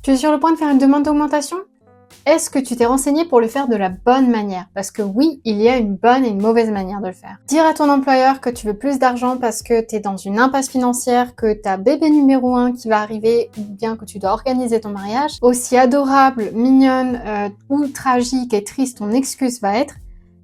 Tu es sur le point de faire une demande d'augmentation? Est-ce que tu t'es renseigné pour le faire de la bonne manière? Parce que oui, il y a une bonne et une mauvaise manière de le faire. Dire à ton employeur que tu veux plus d'argent parce que tu es dans une impasse financière, que t'as bébé numéro 1 qui va arriver, ou bien que tu dois organiser ton mariage, aussi adorable, mignonne ou tragique et triste ton excuse va être,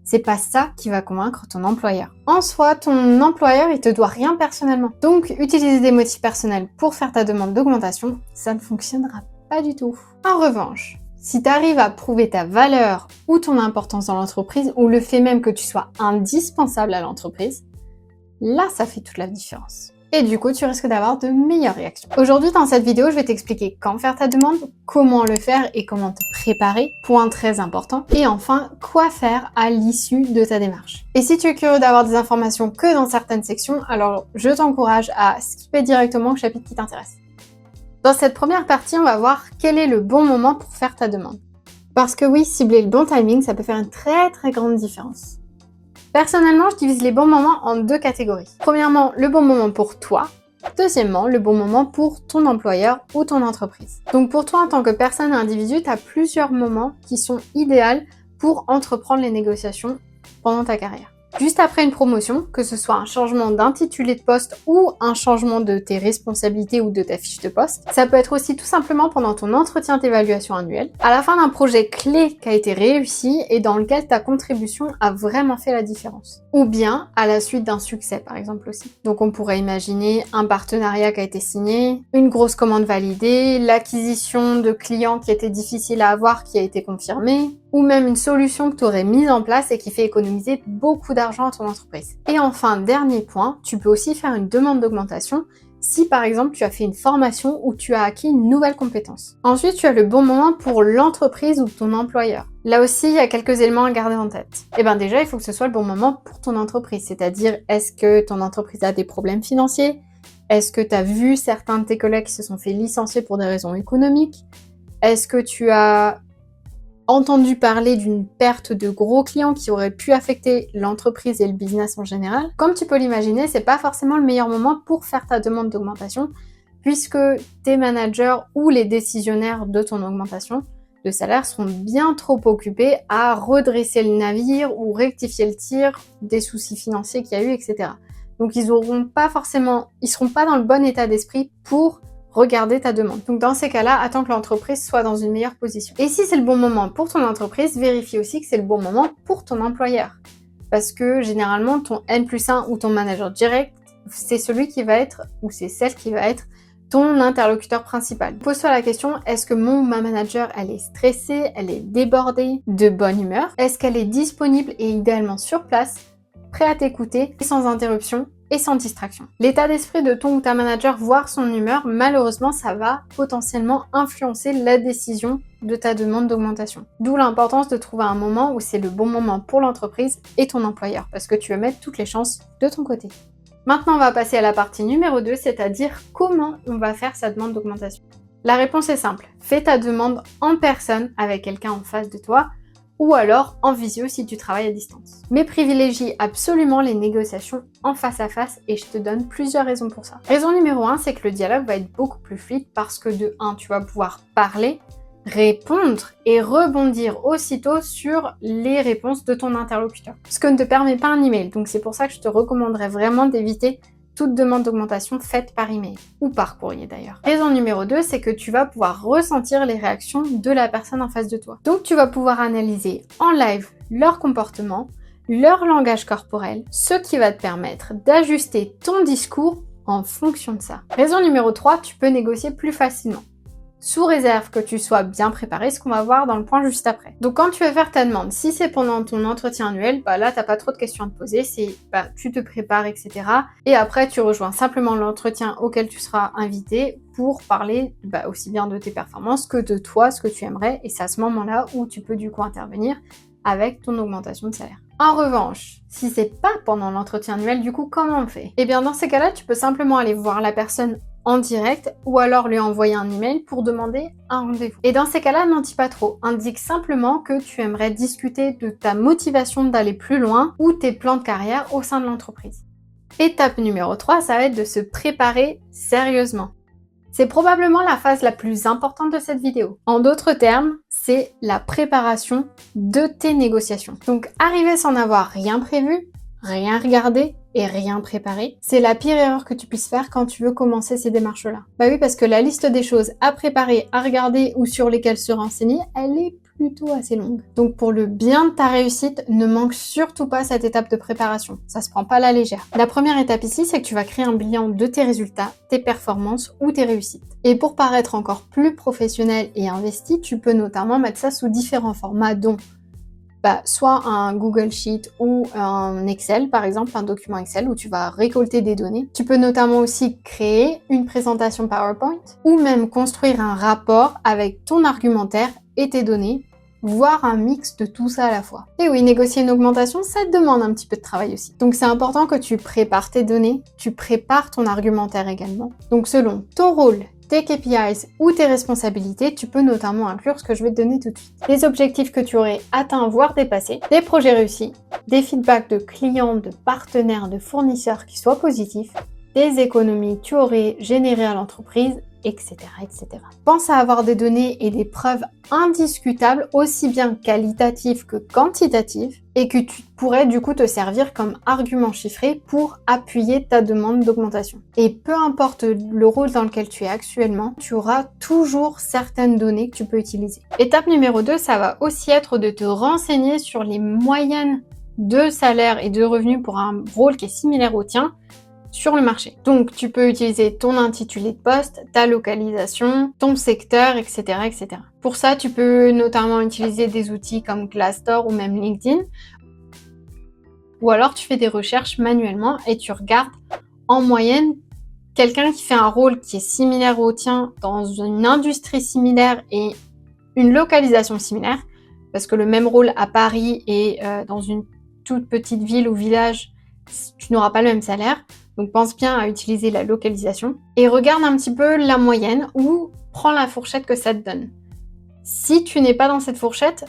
c'est pas ça qui va convaincre ton employeur. En soi, ton employeur, il te doit rien personnellement. Donc, utiliser des motifs personnels pour faire ta demande d'augmentation, ça ne fonctionnera pas du tout. En revanche, si tu arrives à prouver ta valeur ou ton importance dans l'entreprise, ou le fait même que tu sois indispensable à l'entreprise, là, ça fait toute la différence. Et du coup, tu risques d'avoir de meilleures réactions. Aujourd'hui, dans cette vidéo, je vais t'expliquer quand faire ta demande, comment le faire et comment te préparer, point très important. Et enfin, quoi faire à l'issue de ta démarche. Et si tu es curieux d'avoir des informations que dans certaines sections, alors je t'encourage à skipper directement au chapitre qui t'intéresse. Dans cette première partie, on va voir quel est le bon moment pour faire ta demande. Parce que oui, cibler le bon timing, ça peut faire une très grande différence. Personnellement, je divise les bons moments en deux catégories. Premièrement, le bon moment pour toi. Deuxièmement, le bon moment pour ton employeur ou ton entreprise. Donc pour toi, en tant que personne et individu, tu as plusieurs moments qui sont idéaux pour entreprendre les négociations pendant ta carrière. Juste après une promotion, que ce soit un changement d'intitulé de poste ou un changement de tes responsabilités ou de ta fiche de poste, ça peut être aussi tout simplement pendant ton entretien d'évaluation annuel, à la fin d'un projet clé qui a été réussi et dans lequel ta contribution a vraiment fait la différence. Ou bien à la suite d'un succès par exemple aussi. Donc on pourrait imaginer un partenariat qui a été signé, une grosse commande validée, l'acquisition de clients qui étaient difficiles à avoir qui a été confirmée, ou même une solution que tu aurais mise en place et qui fait économiser beaucoup d'argent à ton entreprise. Et enfin, dernier point, tu peux aussi faire une demande d'augmentation si par exemple tu as fait une formation ou tu as acquis une nouvelle compétence. Ensuite, tu as le bon moment pour l'entreprise ou ton employeur. Là aussi, il y a quelques éléments à garder en tête. Et bien déjà, il faut que ce soit le bon moment pour ton entreprise, c'est-à-dire est-ce que ton entreprise a des problèmes financiers? Est-ce que tu as vu certains de tes collègues qui se sont fait licencier pour des raisons économiques? Est-ce que tu as entendu parler d'une perte de gros clients qui aurait pu affecter l'entreprise et le business en général? Comme tu peux l'imaginer, c'est pas forcément le meilleur moment pour faire ta demande d'augmentation puisque tes managers ou les décisionnaires de ton augmentation de salaire seront bien trop occupés à redresser le navire ou rectifier le tir des soucis financiers qu'il y a eu, etc. Donc ils seront pas dans le bon état d'esprit pour regarder ta demande. Donc dans ces cas-là, attends que l'entreprise soit dans une meilleure position. Et si c'est le bon moment pour ton entreprise, vérifie aussi que c'est le bon moment pour ton employeur. Parce que généralement, ton N+1 ou ton manager direct, c'est celui qui va être, ou c'est celle qui va être, ton interlocuteur principal. Pose-toi la question, est-ce que ma manager, elle est stressée, elle est débordée, de bonne humeur? Est-ce qu'elle est disponible et idéalement sur place, prêt à t'écouter, et sans interruption et sans distraction? L'état d'esprit de ton ou ta manager, voire son humeur, malheureusement, ça va potentiellement influencer la décision de ta demande d'augmentation. D'où l'importance de trouver un moment où c'est le bon moment pour l'entreprise et ton employeur, parce que tu vas mettre toutes les chances de ton côté. Maintenant, on va passer à la partie numéro 2, c'est-à-dire comment on va faire sa demande d'augmentation. La réponse est simple. Fais ta demande en personne avec quelqu'un en face de toi, ou alors en visio si tu travailles à distance. Mais privilégie absolument les négociations en face à face et je te donne plusieurs raisons pour ça. Raison numéro 1, c'est que le dialogue va être beaucoup plus fluide parce que de 1, tu vas pouvoir parler, répondre et rebondir aussitôt sur les réponses de ton interlocuteur. Ce que ne te permet pas un email. Donc c'est pour ça que je te recommanderais vraiment d'éviter toute demande d'augmentation faite par email ou par courrier d'ailleurs. Raison numéro 2, c'est que tu vas pouvoir ressentir les réactions de la personne en face de toi. Donc tu vas pouvoir analyser en live leur comportement, leur langage corporel, ce qui va te permettre d'ajuster ton discours en fonction de ça. Raison numéro 3, tu peux négocier plus facilement. Sous réserve que tu sois bien préparé, ce qu'on va voir dans le point juste après. Donc quand tu vas faire ta demande, si c'est pendant ton entretien annuel, là t'as pas trop de questions à te poser, tu te prépares, etc. Et après tu rejoins simplement l'entretien auquel tu seras invité pour parler aussi bien de tes performances que de toi, ce que tu aimerais, et c'est à ce moment-là où tu peux du coup intervenir avec ton augmentation de salaire. En revanche, si c'est pas pendant l'entretien annuel, du coup comment on fait? Eh bien dans ces cas-là, tu peux simplement aller voir la personne en direct ou alors lui envoyer un email pour demander un rendez-vous. Et dans ces cas-là, n'en dis pas trop. Indique simplement que tu aimerais discuter de ta motivation d'aller plus loin ou tes plans de carrière au sein de l'entreprise. Étape numéro 3, ça va être de se préparer sérieusement. C'est probablement la phase la plus importante de cette vidéo. En d'autres termes, c'est la préparation de tes négociations. Donc arriver sans avoir rien prévu, rien regardé et rien préparé, c'est la pire erreur que tu puisses faire quand tu veux commencer ces démarches-là. Bah oui, parce que la liste des choses à préparer, à regarder ou sur lesquelles se renseigner, elle est plutôt assez longue. Donc pour le bien de ta réussite, ne manque surtout pas cette étape de préparation. Ça se prend pas à la légère. La première étape ici, c'est que tu vas créer un bilan de tes résultats, tes performances ou tes réussites. Et pour paraître encore plus professionnel et investi, tu peux notamment mettre ça sous différents formats, dont soit un Google Sheet ou un Excel, par exemple, un document Excel où tu vas récolter des données. Tu peux notamment aussi créer une présentation PowerPoint ou même construire un rapport avec ton argumentaire et tes données, voire un mix de tout ça à la fois. Et oui, négocier une augmentation, ça te demande un petit peu de travail aussi. Donc c'est important que tu prépares tes données, tu prépares ton argumentaire également. Donc selon ton rôle, tes KPIs ou tes responsabilités, tu peux notamment inclure ce que je vais te donner tout de suite. Les objectifs que tu aurais atteints voire dépassés, des projets réussis, des feedbacks de clients, de partenaires, de fournisseurs qui soient positifs, des économies que tu aurais générées à l'entreprise, etc., etc. Pense à avoir des données et des preuves indiscutables, aussi bien qualitatives que quantitatives, et que tu pourrais du coup te servir comme argument chiffré pour appuyer ta demande d'augmentation. Et peu importe le rôle dans lequel tu es actuellement, tu auras toujours certaines données que tu peux utiliser. Étape numéro 2, ça va aussi être de te renseigner sur les moyennes de salaire et de revenus pour un rôle qui est similaire au tien, sur le marché. Donc, tu peux utiliser ton intitulé de poste, ta localisation, ton secteur, etc., etc. Pour ça, tu peux notamment utiliser des outils comme Glassdoor ou même LinkedIn. Ou alors, tu fais des recherches manuellement et tu regardes en moyenne quelqu'un qui fait un rôle qui est similaire au tien dans une industrie similaire et une localisation similaire, parce que le même rôle à Paris et dans une toute petite ville ou village, tu n'auras pas le même salaire. Donc pense bien à utiliser la localisation et regarde un petit peu la moyenne ou prends la fourchette que ça te donne. Si tu n'es pas dans cette fourchette,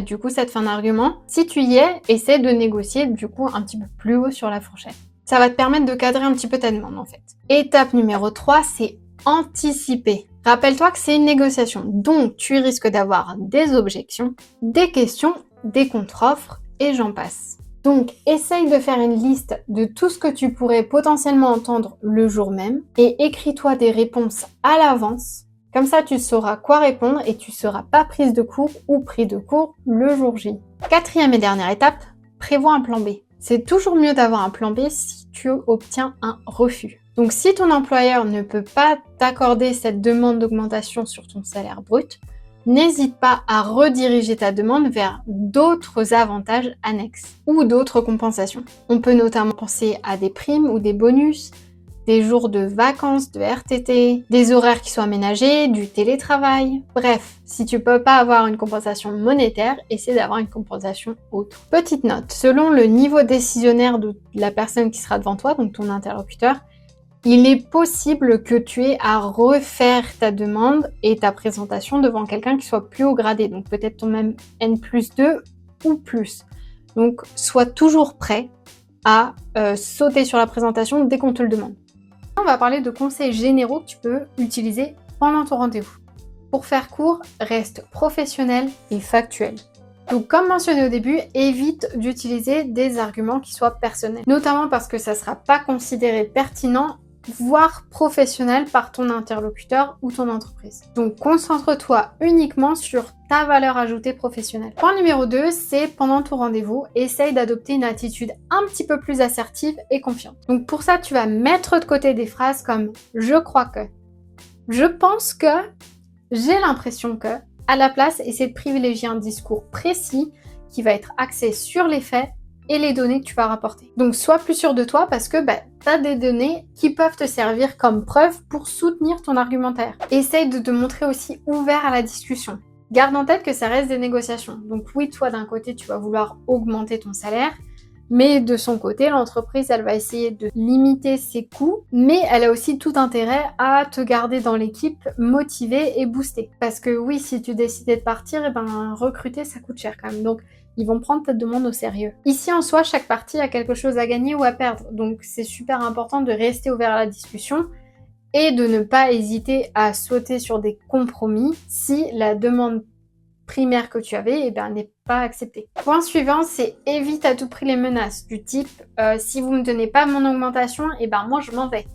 du coup ça te fait un argument. Si tu y es, essaie de négocier du coup un petit peu plus haut sur la fourchette. Ça va te permettre de cadrer un petit peu ta demande en fait. Étape numéro 3, c'est anticiper. Rappelle-toi que c'est une négociation, donc tu risques d'avoir des objections, des questions, des contre-offres et j'en passe. Donc, essaye de faire une liste de tout ce que tu pourrais potentiellement entendre le jour même et écris-toi des réponses à l'avance. Comme ça, tu sauras quoi répondre et tu ne seras pas prise de court ou pris de court le jour J. Quatrième et dernière étape, prévois un plan B. C'est toujours mieux d'avoir un plan B si tu obtiens un refus. Donc, si ton employeur ne peut pas t'accorder cette demande d'augmentation sur ton salaire brut, n'hésite pas à rediriger ta demande vers d'autres avantages annexes ou d'autres compensations. On peut notamment penser à des primes ou des bonus, des jours de vacances, de RTT, des horaires qui soient aménagés, du télétravail. Bref, si tu peux pas avoir une compensation monétaire, essaie d'avoir une compensation autre. Petite note, selon le niveau décisionnaire de la personne qui sera devant toi, donc ton interlocuteur, il est possible que tu aies à refaire ta demande et ta présentation devant quelqu'un qui soit plus haut gradé, donc peut-être ton même N+2 ou plus. Donc, sois toujours prêt à sauter sur la présentation dès qu'on te le demande. On va parler de conseils généraux que tu peux utiliser pendant ton rendez-vous. Pour faire court, reste professionnel et factuel. Donc comme mentionné au début, évite d'utiliser des arguments qui soient personnels, notamment parce que ça ne sera pas considéré pertinent voire professionnel par ton interlocuteur ou ton entreprise. Donc concentre-toi uniquement sur ta valeur ajoutée professionnelle. Point numéro 2, c'est pendant ton rendez-vous, essaye d'adopter une attitude un petit peu plus assertive et confiante. Donc pour ça, tu vas mettre de côté des phrases comme « je crois que »,« je pense que »,« j'ai l'impression que », à la place, essaie de privilégier un discours précis qui va être axé sur les faits et les données que tu vas rapporter. Donc sois plus sûr de toi parce que tu as des données qui peuvent te servir comme preuve pour soutenir ton argumentaire. Essaye de te montrer aussi ouvert à la discussion. Garde en tête que ça reste des négociations. Donc oui, toi d'un côté, tu vas vouloir augmenter ton salaire, mais de son côté, l'entreprise, elle va essayer de limiter ses coûts, mais elle a aussi tout intérêt à te garder dans l'équipe motivée et boostée. Parce que oui, si tu décidais de partir, recruter, ça coûte cher quand même. Donc, ils vont prendre ta demande au sérieux. Ici, en soi, chaque partie a quelque chose à gagner ou à perdre. Donc, c'est super important de rester ouvert à la discussion et de ne pas hésiter à sauter sur des compromis si la demande primaire que tu avais n'est pas acceptée. Point suivant, c'est évite à tout prix les menaces du type si vous me donnez pas mon augmentation, moi je m'en vais.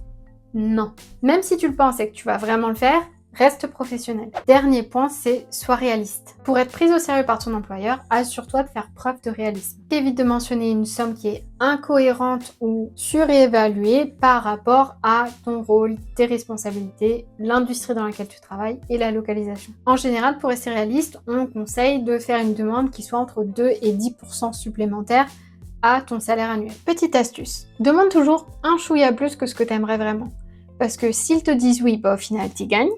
Non. Même si tu le penses et que tu vas vraiment le faire, reste professionnel. Dernier point, c'est sois réaliste. Pour être prise au sérieux par ton employeur, assure-toi de faire preuve de réalisme. Évite de mentionner une somme qui est incohérente ou surévaluée par rapport à ton rôle, tes responsabilités, l'industrie dans laquelle tu travailles et la localisation. En général, pour rester réaliste, on conseille de faire une demande qui soit entre 2 et 10% supplémentaires à ton salaire annuel. Petite astuce, demande toujours un chouïa plus que ce que tu aimerais vraiment. Parce que s'ils te disent oui, au final, tu gagnes.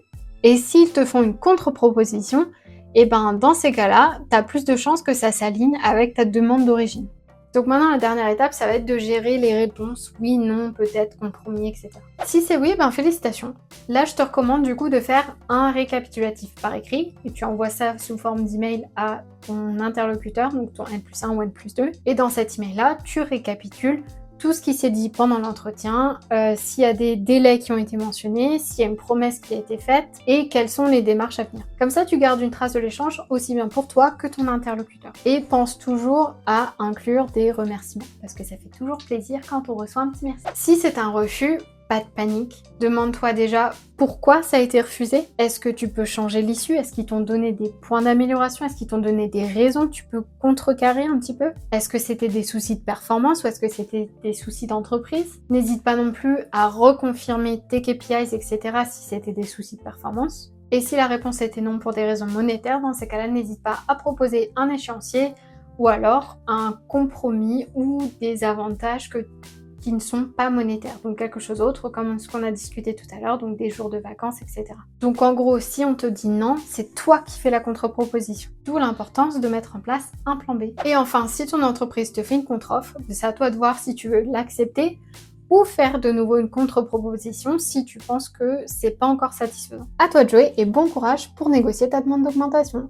Et s'ils te font une contre-proposition, dans ces cas-là, tu as plus de chances que ça s'aligne avec ta demande d'origine. Donc maintenant, la dernière étape, ça va être de gérer les réponses oui, non, peut-être, compromis, etc. Si c'est oui, félicitations. Là, je te recommande du coup de faire un récapitulatif par écrit et tu envoies ça sous forme d'email à ton interlocuteur, donc ton N+1 ou N+2. Et dans cet email-là, tu récapitules tout ce qui s'est dit pendant l'entretien, s'il y a des délais qui ont été mentionnés, s'il y a une promesse qui a été faite et quelles sont les démarches à venir. Comme ça, tu gardes une trace de l'échange aussi bien pour toi que ton interlocuteur. Et pense toujours à inclure des remerciements parce que ça fait toujours plaisir quand on reçoit un petit merci. Si c'est un refus, pas de panique. Demande-toi déjà pourquoi ça a été refusé. Est-ce que tu peux changer l'issue? Est-ce qu'ils t'ont donné des points d'amélioration? Est-ce qu'ils t'ont donné des raisons que tu peux contrecarrer un petit peu? Est-ce que c'était des soucis de performance ou est-ce que c'était des soucis d'entreprise? N'hésite pas non plus à reconfirmer tes KPIs, etc. si c'était des soucis de performance. Et si la réponse était non pour des raisons monétaires, dans ces cas-là, n'hésite pas à proposer un échéancier ou alors un compromis ou des avantages qui ne sont pas monétaires, donc quelque chose d'autre comme ce qu'on a discuté tout à l'heure, donc des jours de vacances, etc. Donc en gros, si on te dit non, c'est toi qui fais la contre-proposition. D'où l'importance de mettre en place un plan B. Et enfin, si ton entreprise te fait une contre-offre, c'est à toi de voir si tu veux l'accepter ou faire de nouveau une contre-proposition si tu penses que c'est pas encore satisfaisant. À toi de jouer et bon courage pour négocier ta demande d'augmentation.